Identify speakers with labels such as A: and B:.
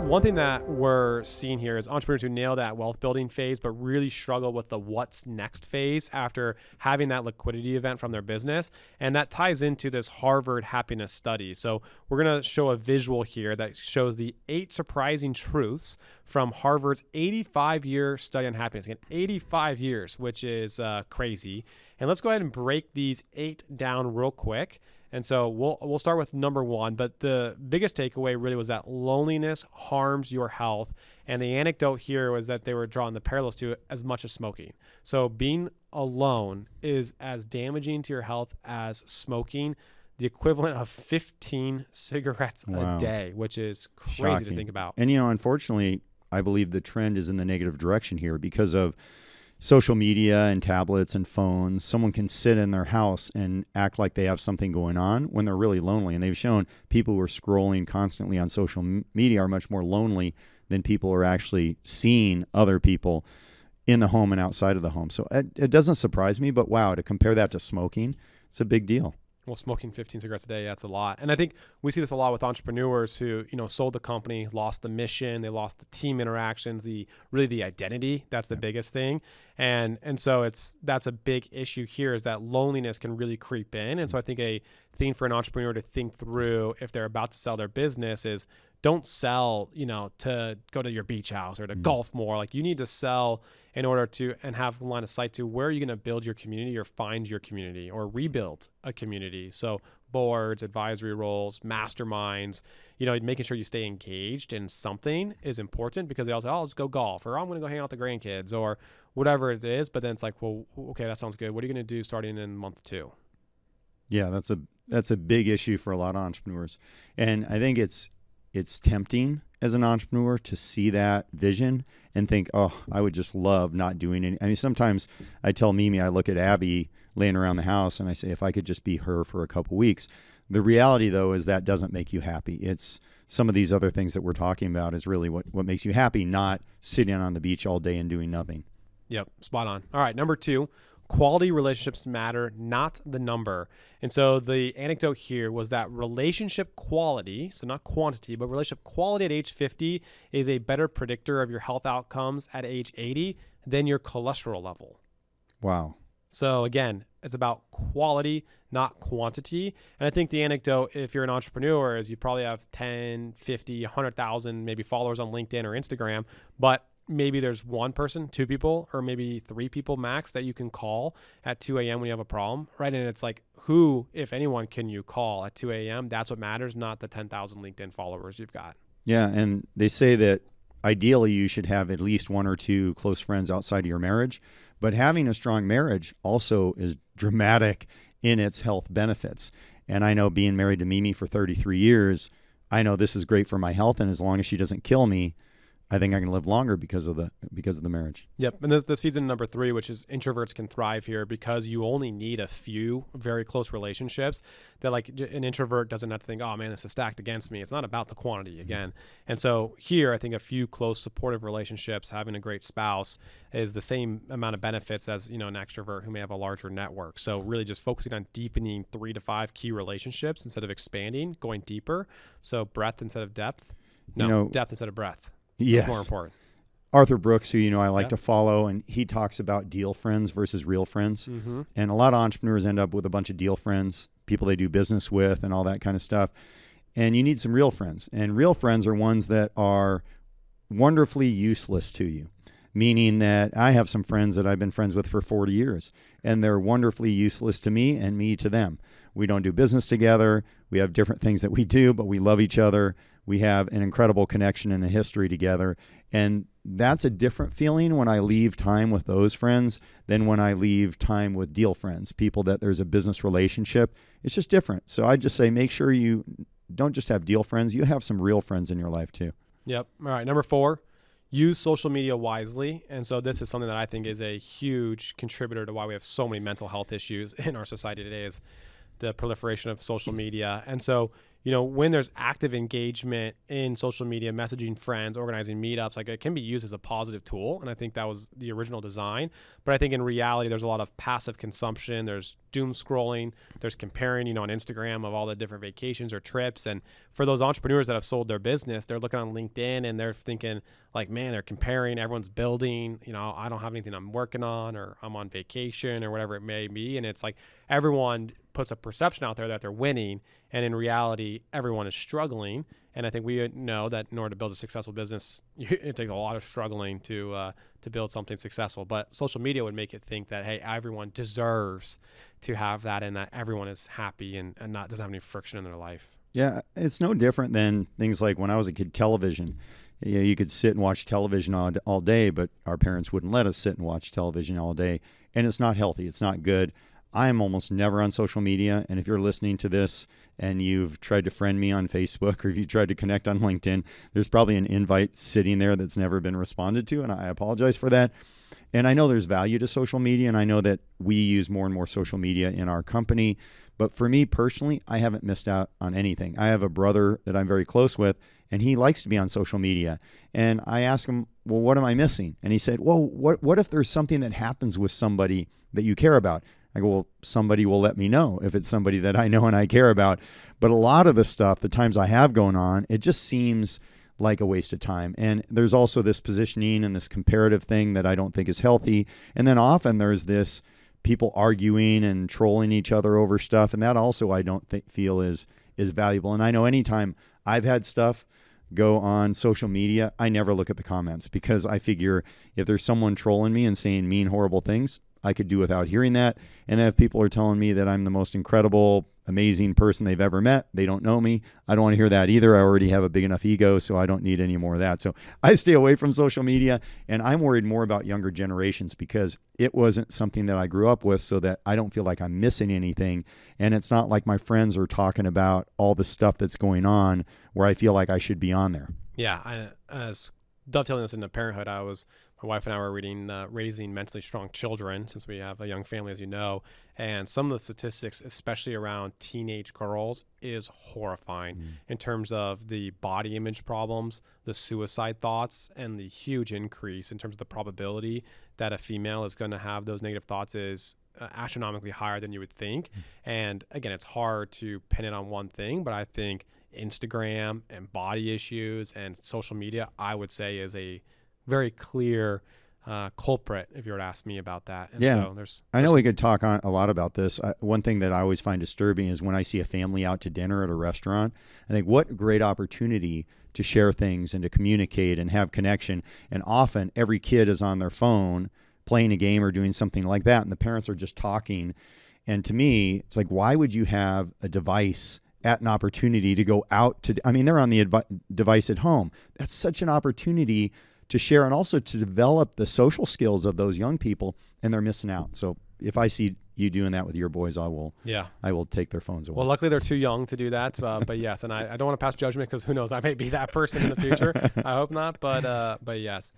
A: one thing that we're seeing here is entrepreneurs who nail that wealth building phase, but really struggle with the what's next phase after having that liquidity event from their business. And that ties into this Harvard happiness study. So we're going to show a visual here that shows the 8 surprising truths from Harvard's 85-year study on happiness. Again, 85 years, which is crazy. And let's go ahead and break these 8 down real quick. And so we'll start with number 1, but the biggest takeaway really was that loneliness harms your health. And the anecdote here was that they were drawing the parallels to it as much as smoking. So being alone is as damaging to your health as smoking, the equivalent of 15 cigarettes a day, which is crazy
B: Shocking
A: to think about.
B: And, unfortunately, I believe the trend is in the negative direction here because of social media and tablets and phones. Someone can sit in their house and act like they have something going on when they're really lonely. And they've shown people who are scrolling constantly on social media are much more lonely than people who are actually seeing other people in the home and outside of the home. So it doesn't surprise me, but wow, to compare that to smoking, it's a big deal.
A: Well, smoking 15 cigarettes a day, that's a lot. And I think we see this a lot with entrepreneurs who, sold the company, lost the mission, they lost the team interactions, the identity. That's the biggest thing. And so that's a big issue here, is that loneliness can really creep in. And so I think a thing for an entrepreneur to think through if they're about to sell their business is don't sell, to go to your beach house or to golf more. Like, you need to sell in order to, and have line of sight to where are you going to build your community or find your community or rebuild a community. So boards, advisory roles, masterminds, making sure you stay engaged in something is important, because they all say, oh, let's go golf, or I'm going to go hang out with the grandkids, or whatever it is. But then it's like, well, okay, that sounds good. What are you going to do starting in month 2?
B: Yeah, that's a big issue for a lot of entrepreneurs. And I think it's tempting as an entrepreneur to see that vision and think, oh, I would just love not doing any. I mean, sometimes I tell Mimi, I look at Abby laying around the house and I say, if I could just be her for a couple weeks. The reality, though, is that doesn't make you happy. It's some of these other things that we're talking about is really what makes you happy, not sitting on the beach all day and doing nothing.
A: Yep, spot on. All right, number 2. Quality relationships matter, not the number. And so the anecdote here was that relationship quality, so not quantity, but relationship quality at age 50 is a better predictor of your health outcomes at age 80 than your cholesterol level.
B: Wow.
A: So again, it's about quality, not quantity. And I think the anecdote, if you're an entrepreneur, is you probably have 10, 50, 100,000 maybe followers on LinkedIn or Instagram, but maybe there's 1 person, 2 people, or maybe 3 people max that you can call at 2 a.m. when you have a problem, right? And it's like, who, if anyone, can you call at 2 a.m.? That's what matters, not the 10,000 LinkedIn followers you've got.
B: Yeah, and they say that ideally you should have at least 1 or 2 close friends outside of your marriage, but having a strong marriage also is dramatic in its health benefits. And I know, being married to Mimi for 33 years, I know this is great for my health, and as long as she doesn't kill me, I think I can live longer because of the marriage.
A: Yep. And this feeds into number 3, which is introverts can thrive here because you only need a few very close relationships. That, like, an introvert doesn't have to think, oh man, this is stacked against me. It's not about the quantity again. And so here, I think a few close supportive relationships, having a great spouse, is the same amount of benefits as, an extrovert who may have a larger network. So really just focusing on deepening 3 to 5 key relationships instead of expanding, going deeper. So breadth instead of depth. Depth instead of breadth.
B: Yes.
A: That's more important.
B: Arthur Brooks, who I like to follow, and he talks about deal friends versus real friends. Mm-hmm. And a lot of entrepreneurs end up with a bunch of deal friends, people they do business with and all that kind of stuff. And you need some real friends. And real friends are ones that are wonderfully useless to you, meaning that I have some friends that I've been friends with for 40 years, and they're wonderfully useless to me and me to them. We don't do business together. We have different things that we do, but we love each other. We have an incredible connection and a history together. And that's a different feeling when I leave time with those friends than when I leave time with deal friends, people that there's a business relationship. It's just different. So I just say, make sure you don't just have deal friends. You have some real friends in your life too.
A: Yep. All right. Number 4, use social media wisely. And so this is something that I think is a huge contributor to why we have so many mental health issues in our society today, is the proliferation of social media. And so, when there's active engagement in social media, messaging friends, organizing meetups, like it can be used as a positive tool. And I think that was the original design. But I think in reality, there's a lot of passive consumption. There's doom scrolling. There's comparing, on Instagram of all the different vacations or trips. And for those entrepreneurs that have sold their business, they're looking on LinkedIn and they're thinking like, man, they're comparing, everyone's building, I don't have anything I'm working on, or I'm on vacation or whatever it may be. And it's like everyone puts a perception out there that they're winning, and in reality, everyone is struggling. And I think we know that in order to build a successful business, it takes a lot of struggling to build something successful. But social media would make it think that, hey, everyone deserves to have that, and that everyone is happy and not doesn't have any friction in their life.
B: Yeah, it's no different than things like when I was a kid, television. You could sit and watch television all day, but our parents wouldn't let us sit and watch television all day. And it's not healthy. It's not good. I am almost never on social media. And if you're listening to this and you've tried to friend me on Facebook, or if you tried to connect on LinkedIn, there's probably an invite sitting there that's never been responded to. And I apologize for that. And I know there's value to social media, and I know that we use more and more social media in our company. But for me personally, I haven't missed out on anything. I have a brother that I'm very close with, and he likes to be on social media. And I asked him, well, what am I missing? And he said, well, what if there's something that happens with somebody that you care about? I go, well, somebody will let me know if it's somebody that I know and I care about. But a lot of the stuff, the times I have going on, it just seems like a waste of time. And there's also this positioning and this comparative thing that I don't think is healthy. And then often there's this people arguing and trolling each other over stuff. And that also I don't feel is valuable. And I know anytime I've had stuff go on social media, I never look at the comments, because I figure if there's someone trolling me and saying mean, horrible things, I could do without hearing that. And then if people are telling me that I'm the most incredible, amazing person they've ever met, they don't know me, I don't want to hear that either. I already have a big enough ego, so I don't need any more of that. So I stay away from social media, and I'm worried more about younger generations, because it wasn't something that I grew up with, so that I don't feel like I'm missing anything. And it's not like my friends are talking about all the stuff that's going on where I feel like I should be on there.
A: Yeah, as dovetailing this into parenthood, my wife and I were reading Raising Mentally Strong Children, since we have a young family, as you know, and some of the statistics, especially around teenage girls, is horrifying in terms of the body image problems, the suicide thoughts, and the huge increase in terms of the probability that a female is going to have those negative thoughts is astronomically higher than you would think. And again, it's hard to pin it on one thing, but I think Instagram and body issues and social media, I would say, is a very clear culprit, if you were to ask me about that. And
B: yeah,
A: so
B: I know we could talk a lot about this. One thing that I always find disturbing is when I see a family out to dinner at a restaurant. I think, what great opportunity to share things and to communicate and have connection. And often every kid is on their phone playing a game or doing something like that, and the parents are just talking. And to me, it's like, why would you have a device at an opportunity to go out to, they're on the device at home. That's such an opportunity to share and also to develop the social skills of those young people, and they're missing out. So if I see you doing that with your boys, I will take their phones away.
A: Well, luckily they're too young to do that. But yes, and I don't want to pass judgment, because who knows, I may be that person in the future. I hope not, but yes.